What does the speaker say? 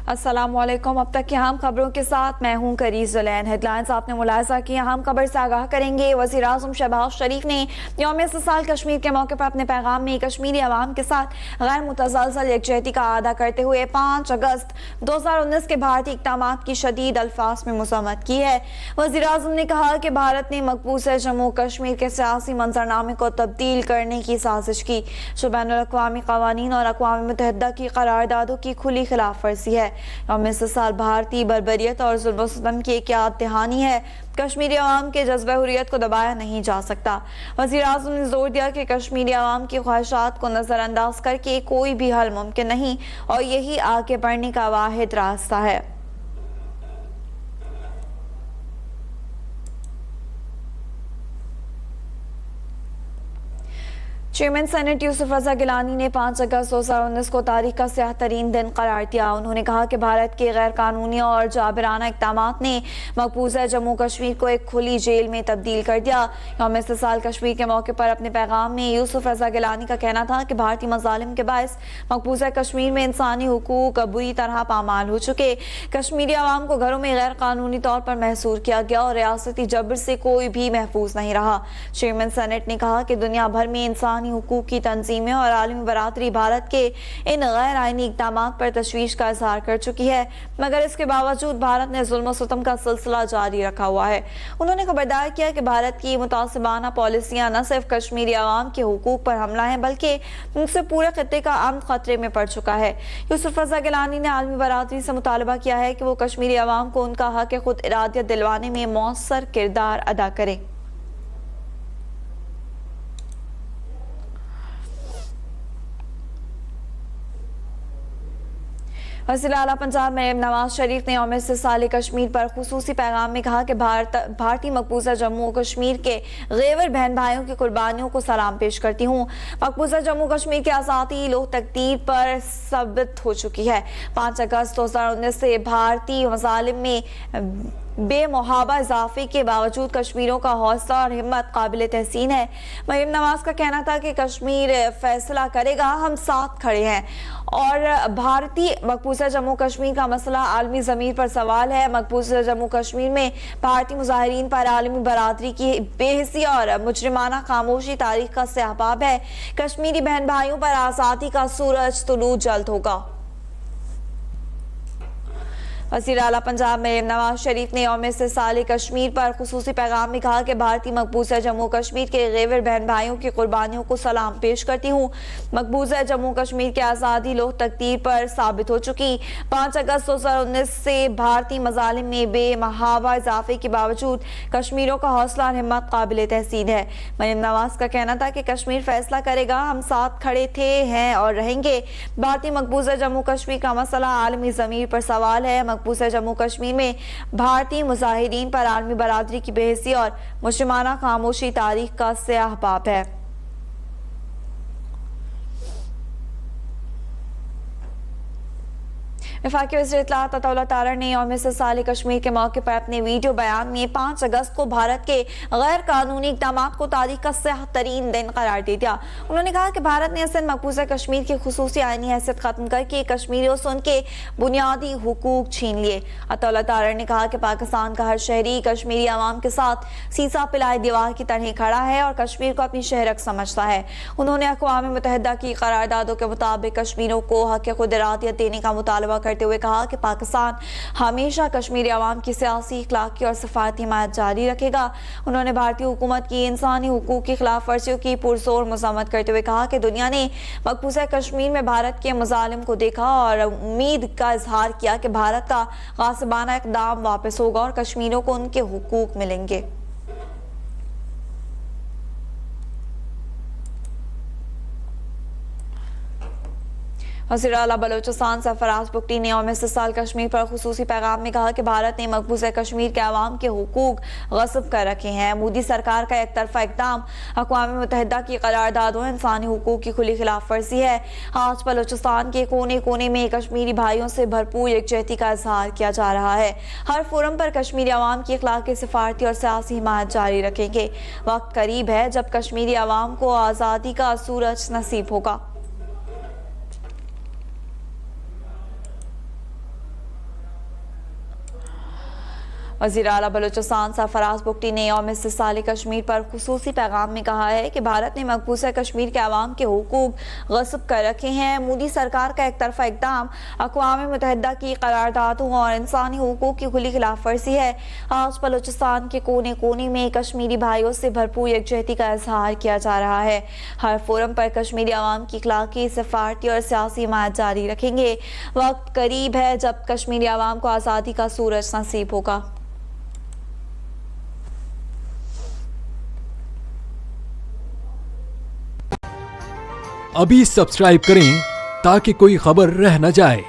अस्सलाम वालेकुम। अब तक की अहम खबरों के साथ मैं हूं करीज़ ज़ुलैन। हेडलाइंस आपने मुलाहिज़ा की, अहम खबर से आगाह करेंगे। वज़ीर आज़म शहबाज शरीफ ने यौम इस्तिसाल कश्मीर के मौके पर अपने पैगाम में कश्मीरी अवाम के साथ गैर मुतज़लज़ल यकजहती का अदा करते हुए 5 अगस्त 2019 के भारतीय इक़दामात की शदीद अल्फाज में मज़म्मत की है। वज़ीर आज़म ने कहा कि भारत ने मकबूज़ जम्मू कश्मीर के सियासी मंजरनामे को तब्दील करने की साजिश की, जो बैनुल-अक़वामी क़वानीन और अक़वाम मुत्तहिदा की क़रारदादों की खुली खिलाफ वर्जी है। यौम इस्तिसाल भारतीय बर्बरियत और जुल्म सितम की एक याद दहानी है। कश्मीरी अवाम के जज्बे हुर्रियत को दबाया नहीं जा सकता। वज़ीर आज़म ने जोर दिया कि कश्मीरी अवाम की ख्वाहिशात को नज़रअंदाज करके कोई भी हल मुमकिन नहीं और यही आगे बढ़ने का वाहिद रास्ता है। चेयरमैन सेनेट यूसुफ रज़ा गिलानी ने 5 अगस्त 2019 को तारीख का स्याह तरीन दिन करार दिया। उन्होंने कहा कि भारत के गैर कानूनी और जाबिराना इक़दामात ने मकबूज़ा जम्मू कश्मीर को एक खुली जेल में तब्दील कर दिया। यौम इस्तिसाल कश्मीर के मौके पर अपने पैगाम में यूसुफ रज़ा गिलानी का कहना था कि भारतीय मज़ालिम के बायस मकबूज़ा कश्मीर में इंसानी हुकूक बुरी तरह पामाल हो चुके। कश्मीरी अवाम को घरों में गैर कानूनी तौर पर महसूर किया गया और रियासती जबर से कोई भी महफूज नहीं रहा। चेयरमैन सेनेट ने कहा कि दुनिया भर में इंसानी हुकूक की तंजीमें और आलमी बरादरी भारत के इन गैर आईनी इक़दामात पर तशवीश का इजहार कर चुकी है, मगर इसके बावजूद भारत ने जुल्म सितम का सिलसिला जारी रखा हुआ है। उन्होंने खबरदार किया कि भारत की मुतासिबाना पॉलिसियां न सिर्फ कश्मीरी अवाम के हुकूक पर हमला है, बल्कि उनसे पूरे खत्ते का अमन खतरे में पड़ चुका है। यूसुफ रज़ा गिलानी ने आलमी बरादरी से मुतालबा किया है कि वो कश्मीरी अवाम को उनका हक खुद इरादियत दिलवाने में मौसर किरदार अदा करें। वज़ीर आला पंजाब में नवाज शरीफ ने यौम इस्तिसाल कश्मीर पर खुसूसी पैगाम में कहा कि भारतीय मकबूजा जम्मू कश्मीर के ग़ैवर बहन भाइयों की कुर्बानियों को सलाम पेश करती हूँ। मकबूजा जम्मू कश्मीर की आज़ादी लोह तकदीर पर साबित हो चुकी है। 5 अगस्त 2019 से भारतीय मज़ालिम में बेमुहाबा इजाफे के बावजूद कश्मीरों का हौसला और हिम्मत काबिल तहसीन है। मरीम नवाज का कहना था कि कश्मीर फैसला करेगा, हम साथ खड़े हैं और भारतीय मकबूजा जम्मू कश्मीर का मसला आलमी ज़मीर पर सवाल है। मकबूजा जम्मू कश्मीर में भारतीय मुजाहिरीन पर आलमी बरादरी की बेहिसी और मुजरिमाना खामोशी तारीख का सहबाब है। कश्मीरी बहन भाइयों पर आज़ादी का सूरज तुलू जल्द होगा। वज़ीर आला पंजाब में नवाज शरीफ ने यौम इस्तिसाल कश्मीर पर खुसूसी पैगाम में कहा कि भारतीय मकबूजा जम्मू कश्मीर के ग़ैवर बहन भाइयों की कुर्बानियों को सलाम पेश करती हूँ। मकबूजा जम्मू कश्मीर की आज़ादी लोह तकदीर पर साबित हो चुकी। 5 अगस्त 2019 से भारतीय मज़ालिम में बेमहावा इजाफे के बावजूद कश्मीरों का हौसला और हिम्मत काबिल तहसीन है। मरीम नवाज का कहना था कि कश्मीर फैसला करेगा, हम साथ खड़े थे, हैं और रहेंगे। भारतीय मकबूजा जम्मू कश्मीर का मसला आलमी ज़मीर पर सवाल है। मकबूजा जम्मू कश्मीर में भारतीय मुजाहिरीन पर आलमी बरादरी की बेहिसी और मुजरिमाना खामोशी तारीख का स्याह बाब है। वफाकी वज़ीर इत्तलाआत अताउल्लाह तारड़ ने यौम इस्तिसाल कश्मीर के मौके पर अपने वीडियो बयान में 5 अगस्त को भारत के गैर कानूनी इक़दामात को तारीख का स्याह तरीन दिन करार दे दिया। उन्होंने कहा कि भारत ने सिंध मकबूजा कश्मीर की खुसूसी आईनी हैसियत खत्म करके कश्मीरियों से उनके बुनियादी हुकूक छीन लिए। अताउल्लाह तारड़ ने कहा कि पाकिस्तान का हर शहरी कश्मीरी अवाम के साथ सीसा पिलाए दीवार की तरह खड़ा है और कश्मीर को अपनी शहरक समझता है। उन्होंने अक़वाम मुत्तहिदा की क़रारदादों के मुताबिक कश्मीरियों को हक़ खुद इरादियत देने का मुतालबा करते हुए कहा कि पाकिस्तान हमेशा कश्मीरी अवाम की सियासी, इखलाकी और सफारती हिमायत जारी रखेगा। उन्होंने भारतीय हुकूमत की इंसानी हुकूक की खिलाफ वर्जियों की पुरजोर मज़म्मत करते हुए कहा कि दुनिया ने मकबूजा कश्मीर में भारत के मज़ालिम को देखा और उम्मीद का इजहार किया कि भारत का गासिबाना इक़दाम वापस होगा और कश्मीरियों को उनके हुकूक मिलेंगे। वज़ीर आला बलोचिस्तान सरफराज बुगटी ने यौम इस्तिसाल कश्मीर पर खुसूसी पैगाम में कहा कि भारत ने मकबूजा कश्मीर के अवाम के हुकूक गस्ब कर रखे हैं। मोदी सरकार का एक तरफा इक़दाम अक़वाम मुत्तहिदा की क़रारदादों इंसानी हुकूक की खुली खिलाफ वर्जी है। आज बलोचिस्तान के कोने कोने में कश्मीरी भाइयों से भरपूर यकजहती का इजहार किया जा रहा है। हर फोरम पर कश्मीरी अवाम की इखलाकी, सफारती और सियासी हिमायत जारी रखेंगे। वक्त करीब है जब कश्मीरी अवाम को आज़ादी का सूरज नसीब होगा। वज़ीर आला बलूचिस्तान सरफराज बुगटी ने यौम इस्तिसाल कश्मीर पर खुसूसी पैगाम में कहा है कि भारत ने मकबूजा कश्मीर के अवाम के हुकूक गस्ब कर रखे हैं। मोदी सरकार का एक तरफा इक़दाम अक़वाम मुत्तहिदा की करारदादों और इंसानी हुकूक की खुली खिलाफ वर्जी है। आज बलूचिस्तान के कोने कोने में कश्मीरी भाइयों से भरपूर यकजहती का इजहार किया जा रहा है। हर फोरम पर कश्मीरी अवाम की इखलाकी, सफारती और सियासी हिमायत जारी रखेंगे। वक्त करीब है जब कश्मीरी अवाम को आज़ादी का सूरज नसीब होगा। अभी सब्सक्राइब करें ताकि कोई खबर रह न जाए।